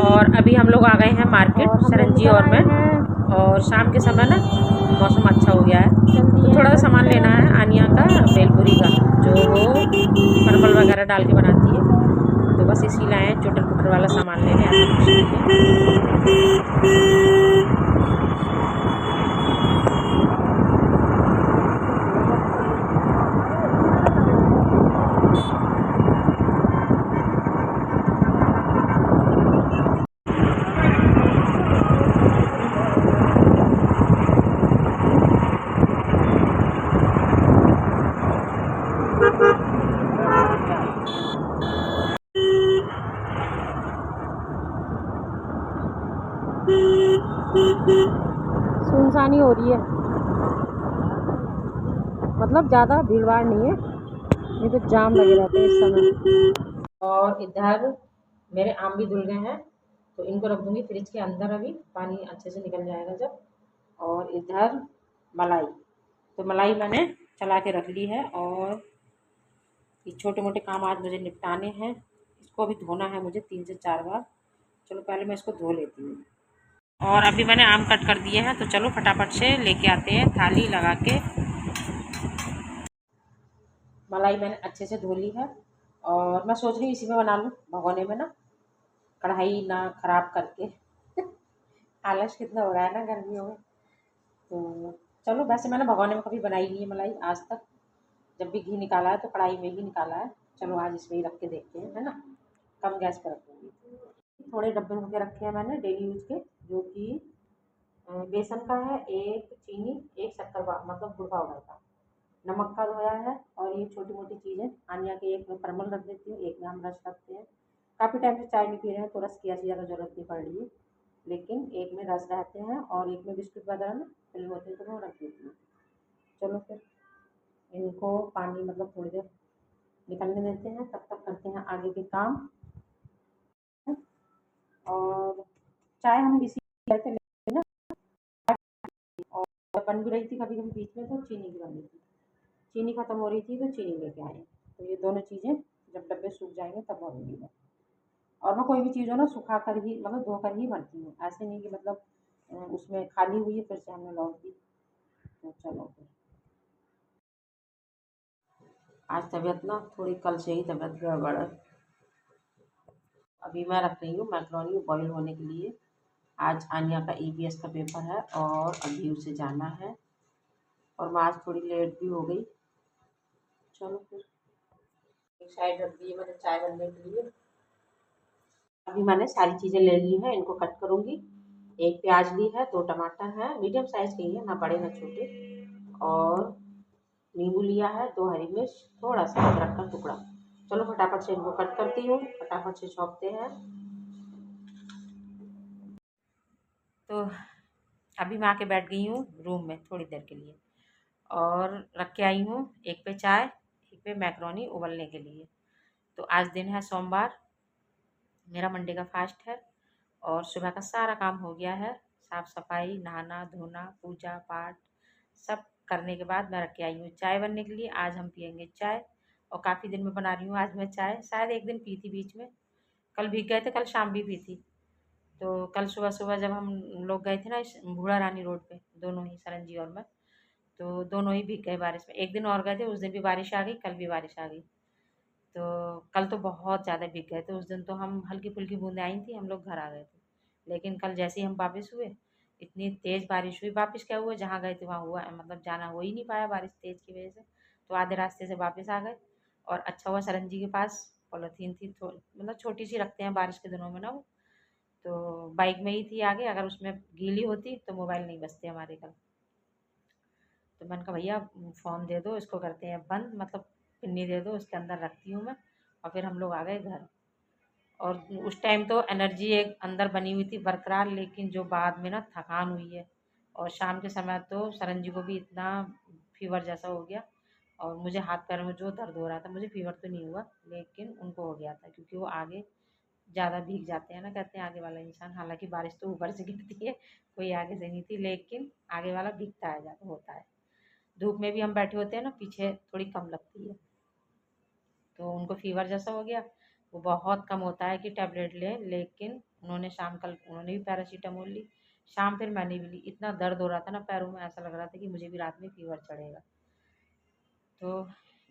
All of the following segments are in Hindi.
और अभी हम लोग आ गए हैं मार्केट सरंजी और मैं। और शाम के समय ना मौसम अच्छा हो गया है, तो थोड़ा सा सामान लेना है आनिया का, भेलपुरी का, जो वो परमल वगैरह डाल के बनाती है। तो बस इसी लाए हैं, चोटर पुटर वाला सामान लेने, ऐसा कुछ नहीं है। सुनसानी हो रही है, मतलब ज़्यादा भीड़ भाड़ नहीं है, नहीं तो जाम लगे रहते हैं इस समय। और इधर मेरे आम भी धुल गए हैं, तो इनको रख दूंगी फ्रिज के अंदर, अभी पानी अच्छे से निकल जाएगा जब। और इधर मलाई, तो मलाई मैंने चला के रख ली है। और ये छोटे मोटे काम आज मुझे निपटाने हैं। इसको अभी धोना है मुझे 3 से 4 बार। चलो पहले मैं इसको धो लेती हूँ। और अभी मैंने आम कट कर दिए हैं, तो चलो फटाफट से लेके आते हैं थाली लगा के। मलाई मैंने अच्छे से धो ली है, और मैं सोच रही हूँ इसी में बना लूँ, भगोने में ना, कढ़ाई ना खराब करके। आलस कितना हो रहा है ना गर्मियों में। तो चलो, वैसे मैंने भगोने में कभी बनाई नहीं है मलाई आज तक। जब भी घी निकाला है तो कढ़ाई में ही निकाला है। चलो आज इसमें ही रख के देखते हैं, है ना। कम गैस पर रखूँगी। थोड़े डब्बे धो के रखे हैं मैंने डेली यूज के, जो कि बेसन का है, एक चीनी, एक शक्कर मतलब गुड़ पाउडर का, नमक का धोया है। और ये छोटी मोटी चीज़ें आनिया के, एक में परमल रख देती हूँ, एक में हम रस रखते हैं। काफ़ी टाइम से चाय नहीं पी रहे हैं, तो रस की ऐसी ज़्यादा ज़रूरत नहीं पड़ रही है, लेकिन एक में रस रहते हैं और एक में बिस्कुट वगैरह ना फिल होते हैं, तो मैं रख देती हूँ। चलो फिर इनको पानी मतलब थोड़ी देर निकलने देते हैं, तब तक करते हैं आगे के काम। और चाय हम इसी लेते ना, और बन भी रही थी कभी कभी बीच में, तो चीनी की बन रही थी, चीनी खत्म हो रही थी तो चीनी लेके आए। तो ये दोनों चीज़ें जब डब्बे सूख जाएंगे तब भरूंगी मैं। और मैं कोई भी चीज़ हो ना सुखा कर ही, मतलब धो कर ही भरती हूँ, ऐसे नहीं कि मतलब उसमें खाली हुई है फिर से हमने लौट दी। तो चलो फिर, आज तबीयत ना थोड़ी कल से ही तबीयत गड़बड़ है। अभी मैं रख रही हूँ मैक्रोनी बॉईल होने के लिए। आज आनिया का ईवीएस का पेपर है और अभी उसे जाना है, और मैं आज थोड़ी लेट भी हो गई। चलो फिर एक साइड रख दी है मैंने चाय बनने के लिए। अभी मैंने सारी चीज़ें ले ली हैं, इनको कट करूँगी। एक प्याज ली है, 2 टमाटर हैं, मीडियम साइज़ के ही है, ना बड़े ना छोटे। और नींबू लिया है, 2 हरी मिर्च, थोड़ा सा अदरक का टुकड़ा। चलो फटाफट से इनको कट करती हूँ, फटाफट से छौंकते हैं। तो अभी मैं आके बैठ गई हूँ रूम में थोड़ी देर के लिए, और रख के आई हूँ एक पे चाय, एक पे मैक्रोनी उबलने के लिए। तो आज दिन है सोमवार, मेरा मंडे का फास्ट है। और सुबह का सारा काम हो गया है, साफ सफाई, नहाना धोना, पूजा पाठ सब करने के बाद मैं रख के आई हूँ चाय बनने के लिए। आज हम पियेंगे चाय, और काफ़ी दिन में बना रही हूँ आज मैं चाय। शायद एक दिन पी थी बीच में, कल भीग गए थे, कल शाम भी पी थी। तो कल सुबह सुबह जब हम लोग गए थे ना इस बूढ़ा रानी रोड पे, दोनों ही सरंजी और मैं, तो दोनों ही भीग गए बारिश में। एक दिन और गए थे, उस दिन भी बारिश आ गई, कल भी बारिश आ गई। तो कल तो बहुत ज़्यादा भीग गए थे, उस दिन तो हम हल्की फुल्की बूंदें आई थी, हम लोग घर आ गए थे। लेकिन कल जैसे ही हम वापस हुए, इतनी तेज़ बारिश हुई। वापस क्या हुआ, जहाँ गए थे वहाँ हुआ, मतलब जाना हो ही नहीं पाया बारिश तेज़ की वजह से। तो आधे रास्ते से वापस आ गए। और अच्छा हुआ सरंजी के पास पॉलीथीन थी, मतलब छोटी सी रखते हैं बारिश के दिनों में ना वो, तो बाइक में ही थी आगे, अगर उसमें गीली होती तो मोबाइल नहीं बचते हमारे कल। तो मैंने कहा भैया फ़ोन दे दो, इसको करते हैं बंद, मतलब पिन्नी दे दो, उसके अंदर रखती हूँ मैं। और फिर हम लोग आ गए घर। और उस टाइम तो एनर्जी एक अंदर बनी हुई थी बरकरार, लेकिन जो बाद में ना थकान हुई है। और शाम के समय तो सरंजी को भी इतना फीवर जैसा हो गया, और मुझे हाथ पैर में जो दर्द हो रहा था, मुझे फीवर तो नहीं हुआ लेकिन उनको हो गया था, क्योंकि वो आगे ज़्यादा भीग जाते हैं ना, कहते हैं आगे वाला इंसान। हालांकि बारिश तो ऊपर से गिरती है, कोई आगे से नहीं थी, लेकिन आगे वाला भीगता है, ज़्यादा होता है। धूप में भी हम बैठे होते हैं ना, पीछे थोड़ी कम लगती है। तो उनको फीवर जैसा हो गया। वो बहुत कम होता है कि टैबलेट लें, लेकिन उन्होंने शाम कल उन्होंने भी पैरासीटामोल ली, शाम फिर मैंने भी ली। इतना दर्द हो रहा था ना पैरों में, ऐसा लग रहा था कि मुझे भी रात में फीवर चढ़ेगा। तो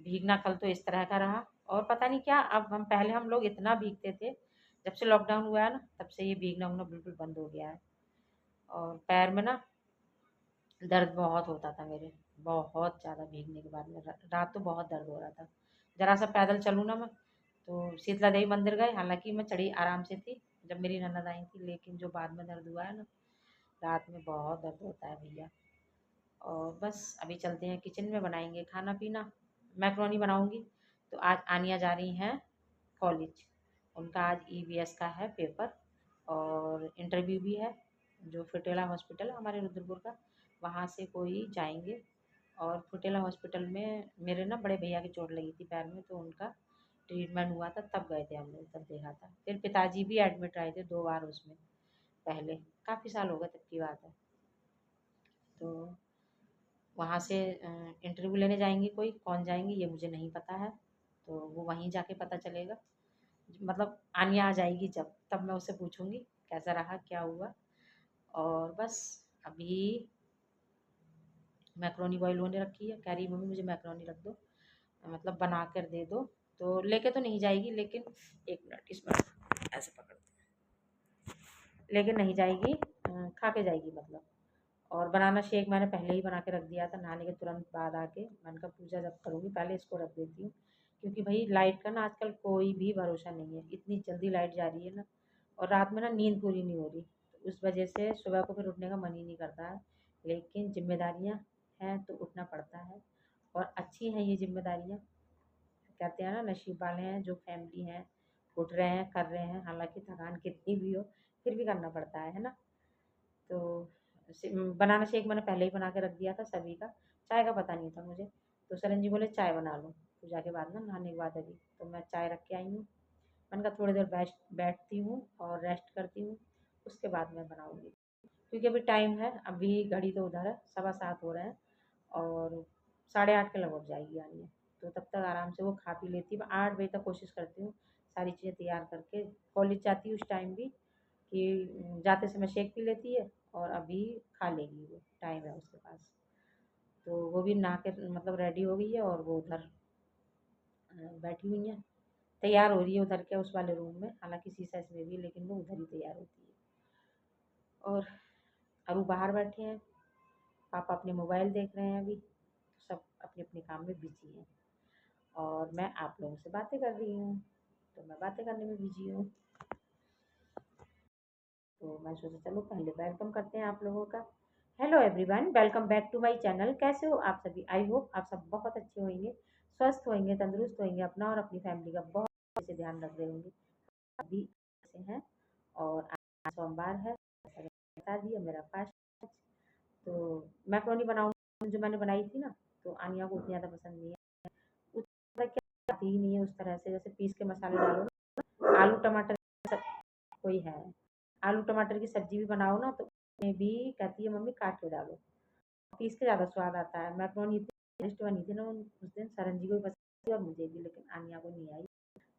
भीगना कल तो इस तरह का रहा। और पता नहीं क्या, अब हम लोग इतना भीगते थे, जब से लॉकडाउन हुआ है ना तब से ये भीगना उगना बिल्कुल बंद हो गया है। और पैर में ना दर्द बहुत होता था मेरे, बहुत ज़्यादा भीगने के बाद में रात तो बहुत दर्द हो रहा था। ज़रा सा पैदल चलूँ ना मैं तो शीतला देवी मंदिर गए, हालांकि मैं चढ़ी आराम से थी जब मेरी ननद आई थी, लेकिन जो बाद में दर्द हुआ है ना, रात में बहुत दर्द होता है भैया। और बस अभी चलते हैं किचन में, बनाएंगे खाना पीना। मैक्रोनी बनाऊंगी। तो आज आनिया जा रही हैं कॉलेज, उनका आज ईवीएस का है पेपर और इंटरव्यू भी है, जो फुटेला हॉस्पिटल है हमारे रुद्रपुर का, वहाँ से कोई जाएंगे। और फुटेला हॉस्पिटल में मेरे ना बड़े भैया की चोट लगी थी पैर में, तो उनका ट्रीटमेंट हुआ था, तब गए थे हम लोग, तब देखा था। फिर पिताजी भी एडमिट रहे थे 2 बार उसमें, पहले काफ़ी साल हो गए तब की बात है। तो वहाँ से इंटरव्यू लेने जाएंगी, कोई कौन जाएंगी ये मुझे नहीं पता है, तो वो वहीं जाके पता चलेगा। मतलब आनिया आ जाएगी जब, तब मैं उससे पूछूंगी कैसा रहा क्या हुआ। और बस अभी मैक्रोनी बॉईल होने रखी है, कह रही मम्मी मुझे मैक्रोनी रख दो, मतलब बना कर दे दो। तो लेके तो नहीं जाएगी, लेकिन एक मिनट इसमें ऐसे पकड़ दो, लेके नहीं जाएगी, खा के जाएगी मतलब। और बनाना शेक मैंने पहले ही बना के रख दिया था, नहाने के तुरंत बाद आके मैंने कहा पूजा जब करूँगी पहले इसको रख देती हूँ, क्योंकि भाई लाइट का ना आजकल कोई भी भरोसा नहीं है, इतनी जल्दी लाइट जा रही है ना, और रात में ना नींद पूरी नहीं हो रही, तो उस वजह से सुबह को फिर उठने का मन ही नहीं करता है। लेकिन जिम्मेदारियाँ हैं तो उठना पड़ता है, और अच्छी हैं ये जिम्मेदारियाँ। कहते हैं ना नसीब वाले हैं जो फैमिली हैं, उठ रहे हैं कर रहे हैं, हालांकि थकान कितनी भी हो फिर भी करना पड़ता है ना। तो बनाना शेक मैंने पहले ही बना के रख दिया था सभी का, चाय का पता नहीं था मुझे। तो सरन जी बोले चाय बना लो पूजा के बाद ना, नहाने के बाद अभी, तो मैं चाय रख के आई हूँ। मैंने कहा थोड़ी देर बैठती हूँ और रेस्ट करती हूँ, उसके बाद मैं बनाऊँगी, क्योंकि अभी टाइम है, अभी घड़ी तो उधर है 7:15 हो रहे हैं, और 8:30 के लगभग जाएगी आनी। तो तब तक आराम से वो खा पी लेती है। मैं 8 बजे तक कोशिश करती हूँ सारी चीज़ें तैयार करके, कॉलेज जाती हूँ उस टाइम भी, कि जाते समय शेक पी लेती है और अभी खा लेगी, वो टाइम है उसके पास। तो वो भी नहा के मतलब रेडी हो गई है, और वो उधर बैठी हुई है, तैयार हो रही है उधर के उस वाले रूम में, हालांकि शीशा इसमें भी है, लेकिन वो उधर ही तैयार होती है। और अरू बाहर बैठे हैं, पापा अपने मोबाइल देख रहे हैं अभी, सब अपने अपने काम में बिजी हैं, और मैं आप लोगों से बातें कर रही हूँ, तो मैं बातें करने में बिजी हूँ। तो मैं सोचा चलो पहले वेलकम करते हैं आप लोगों का। Hello everyone, welcome back to my channel. कैसे हो आप सभी? आई होप आप सब बहुत अच्छे होंगे, स्वस्थ होंगे, तंदुरुस्त होंगे, अपना और अपनी फैमिली का बहुत अच्छे से ध्यान रख रहे होंगे। अभी ऐसे हैं, और आज सोमवार है, जैसा कि बता दिया मेरा फास्ट। तो मैक्रोनी बनाऊंगी, जो मैंने बनाई थी ना, तो आनिया को उतनी ज़्यादा पसंद नहीं है, उस तरह की आती ही नहीं है, उस तरह से जैसे पीस के मसाले डालो ना, आलू टमाटर सब कोई है, आलू टमाटर की सब्जी भी बनाओ ना, तो उसमें भी कहती है मम्मी काट के डालो, पीस के ज़्यादा स्वाद आता है। मैक्रोनी इतनी टेस्ट बनी थी ना उस दिन, सरन जी को भी पसंद थी और मुझे भी, लेकिन आनिया को नहीं आई।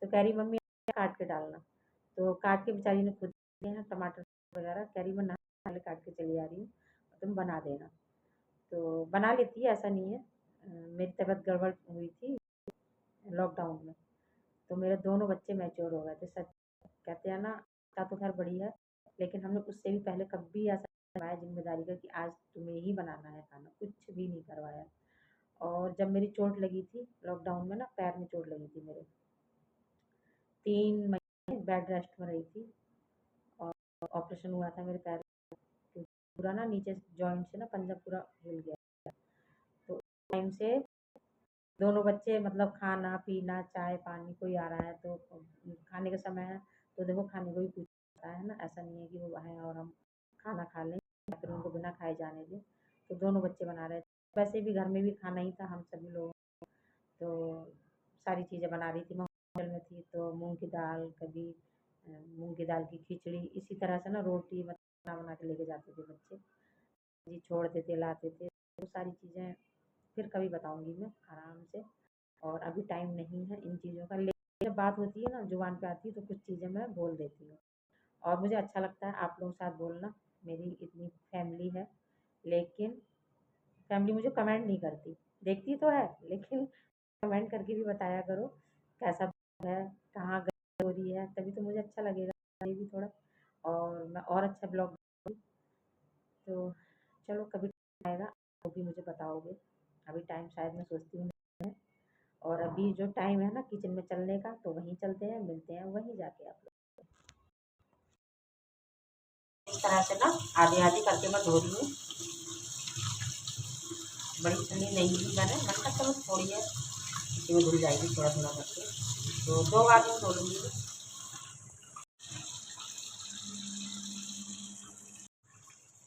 तो कह रही मम्मी काट के डालना, तो काट के बेचारी ने खुद दिए हैं टमाटर वगैरह, कह रही मैं नाले काट के चली आ रही हूँ, तुम बना देना। तो बना लेती है, ऐसा नहीं है। मेरी तबीयत गड़बड़ हुई थी लॉकडाउन में, तो मेरे दोनों बच्चे मैच्योर हो गए थे, सच कहते हैं ना, का तो खैर बड़ी है, लेकिन हमने उससे भी पहले कभी ऐसा करवाया जिम्मेदारी का कि आज तुम्हें ही बनाना है खाना, कुछ भी नहीं करवाया। और जब मेरी चोट लगी थी लॉकडाउन में ना, पैर में चोट लगी थी मेरे, 3 महीने बेड रेस्ट में रही थी, और ऑपरेशन हुआ था मेरे पैर, पूरा ना नीचे जॉइंट से ना पंजा पूरा हिल गया। तो टाइम से दोनों बच्चे मतलब खाना पीना चाय पानी, कोई आ रहा है तो खाने का समय है तो देखो खाने को भी पूछता है ना, ऐसा नहीं है कि वो आए और हम खाना खा लें या फिर उनको बिना खाए जाने दें। तो दोनों बच्चे बना रहे थे, वैसे भी घर में भी खाना ही था हम सभी लोग, तो सारी चीज़ें बना रही थी। मैं हॉस्टल में थी तो मूंग की दाल, कभी मूंग की दाल की खिचड़ी, इसी तरह से ना रोटी मतलब बना बना के लेके जाते थे बच्चे जी, छोड़ते थे लाते थे, वो सारी चीज़ें फिर कभी बताऊंगी मैं आराम से। और अभी टाइम नहीं है इन चीज़ों का, लेकिन जब बात होती है ना जुबान पे आती है तो कुछ चीज़ें मैं बोल देती हूँ। और मुझे अच्छा लगता है आप लोगों के साथ बोलना। मेरी इतनी फैमिली है, लेकिन फैमिली मुझे कमेंट नहीं करती, देखती तो है लेकिन कमेंट करके भी बताया करो कैसा है, कहाँ गई हो रही है, तभी तो मुझे अच्छा लगेगा ये भी थोड़ा, और मैं और अच्छा ब्लॉग। तो चलो कभी टाइम आएगा तो भी मुझे बताओगे। अभी टाइम शायद मैं सोचती हूँ, और अभी जो टाइम है ना किचन में चलने का, तो वहीं चलते हैं, मिलते हैं वहीं जाके आप लोग। इस तरह से ना आधी आधी करके मैं धो रही हूँ, बड़ी छन्नी नहीं ली मैंने कहा चलो थोड़ी है, इसी में धुल जाएगी थोड़ा थोड़ा करके, तो 2 बार में धो लूँगी।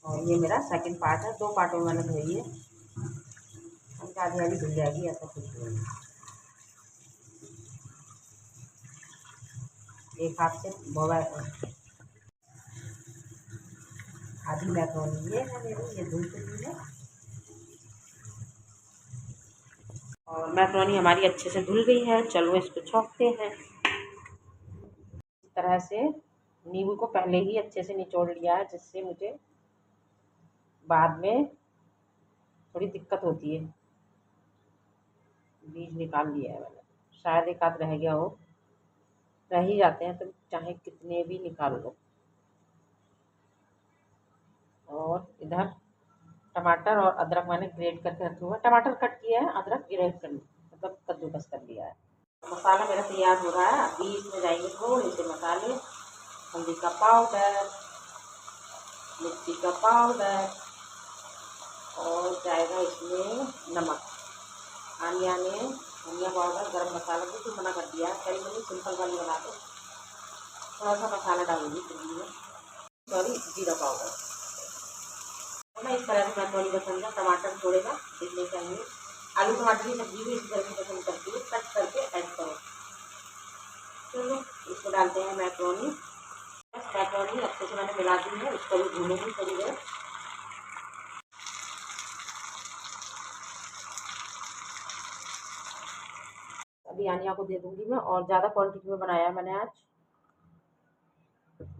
और ये मेरा सेकंड पार्ट है, 2 पार्टों में मैंने धोई है, आधी आधी धुल जाएगी, ऐसा कुछ नहीं। एक हाथ से मोबाइल आधी मैक्रोनी ये है मेरी, ये धुल चुकी है, और मैक्रोनी हमारी अच्छे से धुल गई है। चलो इसको छौंकते हैं। इस तरह से नींबू को पहले ही अच्छे से निचोड़ लिया है, जिससे मुझे बाद में थोड़ी दिक्कत होती है। बीज निकाल लिया है मैंने, शायद एक आध रह गया हो, रह ही जाते हैं तो चाहे कितने भी निकाल लो। और इधर टमाटर और अदरक मैंने ग्रेट करके रखे हुए हैं, टमाटर कट किया है, अदरक ग्रेट कर मतलब कद्दूकस कर लिया है। मसाला मेरा तैयार हो रहा है, अभी इसमें जाएंगे थोड़े से मसाले, हल्दी का पाउडर, मिर्ची का पाउडर, और जाएगा इसमें नमक। आनिया ने धनिया पाउडर, गरम मसाला बिल्कुल मना कर दिया, कल मैंने सिंपल वाली बना दो, थोड़ा सा मसाला डालूंगी सब्जी में, सॉरी जीरा पाउडर। तो मैं इस तरह से मैं थोड़ी पसंद है, टमाटर छोड़ेगा इसलिए चाहिए। आलू टमाटर की सब्जी भी इस तरह की पसंद करती है, कट करके ऐड करो। चलो इसको डालते हैं मैक्रोनी। बस मैक्रोनी अच्छे से मैंने मिला दी है, इसको भी भूनेंगे थोड़ी देर। अभी आनिया को दे दूंगी मैं, और ज़्यादा क्वांटिटी में बनाया है मैंने आज,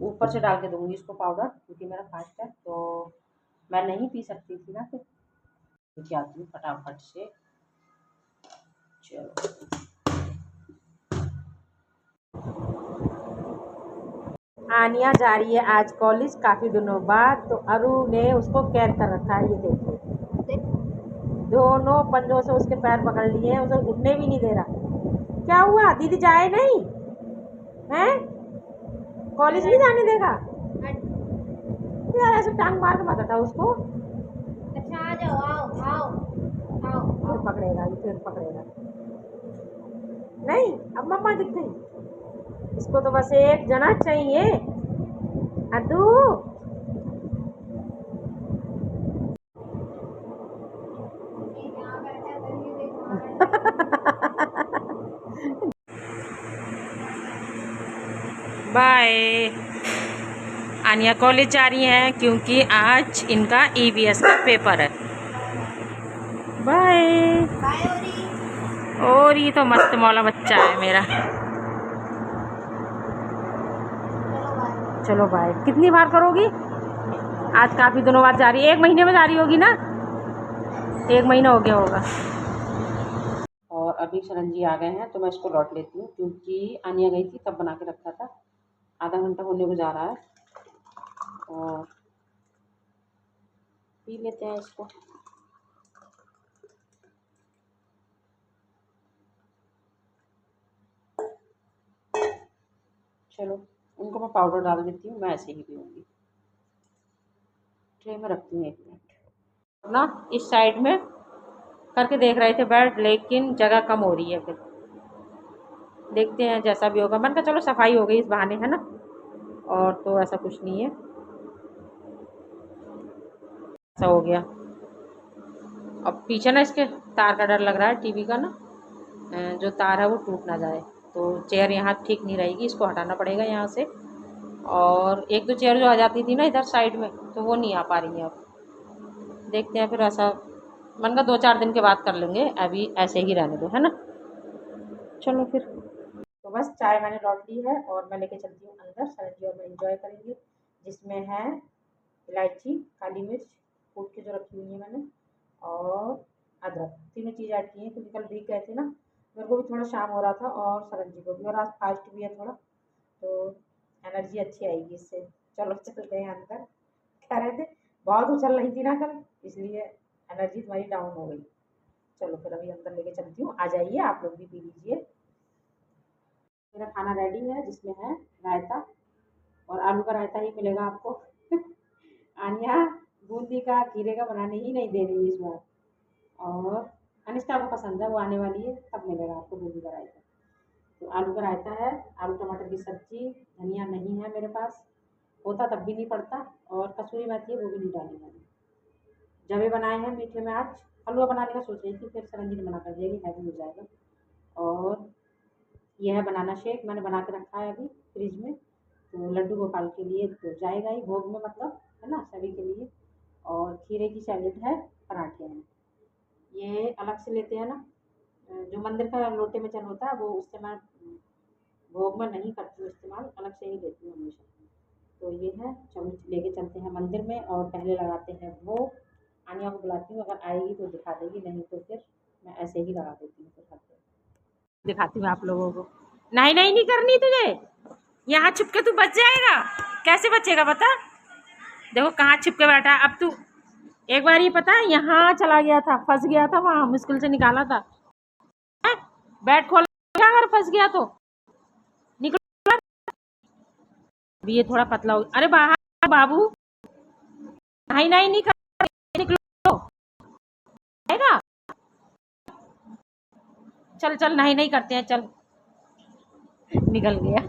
ऊपर से डाल के दूंगी इसको पाउडर, क्योंकि मेरा फास्ट है तो मैं नहीं पी सकती थी ना, फिर नीचे आती हूँ फटाफट से। चलो आनिया जा रही है आज कॉलेज काफ़ी दिनों बाद, तो अरु ने उसको कैद कर रखा है, ये देखिए दोनों पंजों से उसके पैर पकड़ लिए हैं, उसे उठने भी नहीं दे रहा। क्या हुआ, दीदी जाए नहीं है, कॉलेज नहीं जाने देगा यार, ऐसे टांग मार के मत हटा उसको। अच्छा आ जाओ, आओ आओ आओ, फिर पकड़ेगा, ये फिर पकड़ेगा नहीं, अब मम्मा दिख गई, इसको तो बस एक जना चाहिए। अद्दू बाय। आनिया कॉलेज जा रही हैं क्योंकि आज इनका ईवीएस का पेपर है। बाय। और ये तो मस्त मौला बच्चा है मेरा। चलो बाय। कितनी बार करोगी, आज काफ़ी दिनों बाद जा रही है, 1 महीने में जा रही होगी ना, 1 महीना हो गया होगा। और अभी शरण जी आ गए हैं, तो मैं इसको लौट लेती हूँ, क्योंकि आनिया गई थी तब बना के रखा था, आधा घंटा होने को जा रहा है, और पी लेते हैं इसको। चलो उनको मैं पाउडर डाल देती हूँ, मैं ऐसे ही पीऊँगी। ट्रे में रखती हूँ 1 मिनट ना। इस साइड में करके देख रहे थे बेड, लेकिन जगह कम हो रही है, फिर देखते हैं जैसा भी होगा। मन का चलो सफाई हो गई इस बहाने, है ना, और तो ऐसा कुछ नहीं है, ऐसा हो गया। अब पीछे ना इसके तार का डर लग रहा है, टीवी का ना जो तार है वो टूट ना जाए, तो चेयर यहाँ ठीक नहीं रहेगी, इसको हटाना पड़ेगा यहाँ से। और 1-2 चेयर जो आ जाती थी ना इधर साइड में, तो वो नहीं आ पा रही हैं अब। देखते हैं फिर, ऐसा मन का 2-4 दिन के बाद कर लेंगे, अभी ऐसे ही रहने दो, है ना। चलो फिर, तो तो बस चाय मैंने लौट ली है और मैं लेके चलती हूँ अंदर। शरण जी और मैं इंजॉय करेंगे, जिसमें है इलायची, काली मिर्च कूट के जो रखी हुई है मैंने, और अदरक, तीनों चीज़ ऐड की है क्योंकि कल भीग गए थे ना, मेरे को भी थोड़ा शाम हो रहा था और शरण जी को भी, और आज फास्ट भी है थोड़ा, तो एनर्जी अच्छी आएगी इससे। चलो चलते हैं अंदर। कह रहे थे बहुत उछल रही थी ना कल, इसलिए एनर्जी तुम्हारी डाउन हो गई। चलो फिर अभी अंदर लेके चलती हूँ, आ जाइए आप लोग भी पी लीजिए। मेरा खाना रेडी है, जिसमें है रायता, और आलू का रायता ही मिलेगा आपको। आनिया बूंदी का खीरे का बनाने ही नहीं दे रही है इस बार, और अनिष्ठा को पसंद है, वो आने वाली है तब मिलेगा आपको बूंदी का रायता। तो आलू का रायता है, आलू टमाटर की सब्जी, धनिया नहीं है मेरे पास, होता तब भी नहीं पड़ता, और कसूरी मेथी है वो भी नहीं डाली मैंने। जवे बनाए हैं मीठे में, आज हलवा बनाने का सोच रही थी, फिर सरंजी ने मना कर दिया कि हैवी हो जाएगा। और यह है बनाना शेक, मैंने बना के रखा है अभी फ्रिज में, तो लड्डू गोपाल के लिए तो जाएगा ही भोग में, मतलब है ना, सभी के लिए। और खीरे की सैलेड है, पराठे हैं, ये अलग से लेते हैं ना, जो मंदिर का लोटे में चल होता है वो, उससे मैं भोग में नहीं करती हूँ इस्तेमाल, अलग से ही लेती हूँ हमेशा। तो ये है, चलो लेके चलते हैं मंदिर में और पहले लगाते हैं भोग। आनिया को बुलाती हूँ, अगर आएगी तो दिखा देगी, नहीं तो फिर मैं ऐसे ही लगा देती हूँ, फिर दिखाती हूँ आप लोगों को। नहीं नहीं नहीं करनी तुझे, यहाँ छुप के तू बच जाएगा। कैसे बचेगा बता, देखो कहाँ छिप के बैठा है। अब तू एक बार ये पता है यहाँ चला गया था, फंस गया था, वहाँ मुश्किल से निकाला था। बैट खोल अगर फंस गया तो निकल। अभी ये थोड़ा पतला हो, अरे बाहर बाबू, नहीं नहीं नहीं कर, निकलो आएगा। चल चल, नहीं नहीं करते हैं, चल निकल गया।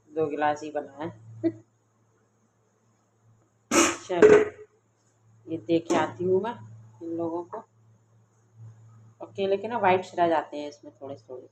दो गिलास ही बना है। चलो ये दे के आती हूँ मैं इन लोगों को। और केले के ना वाइट्स रह जाते हैं इसमें थोड़े थोड़े।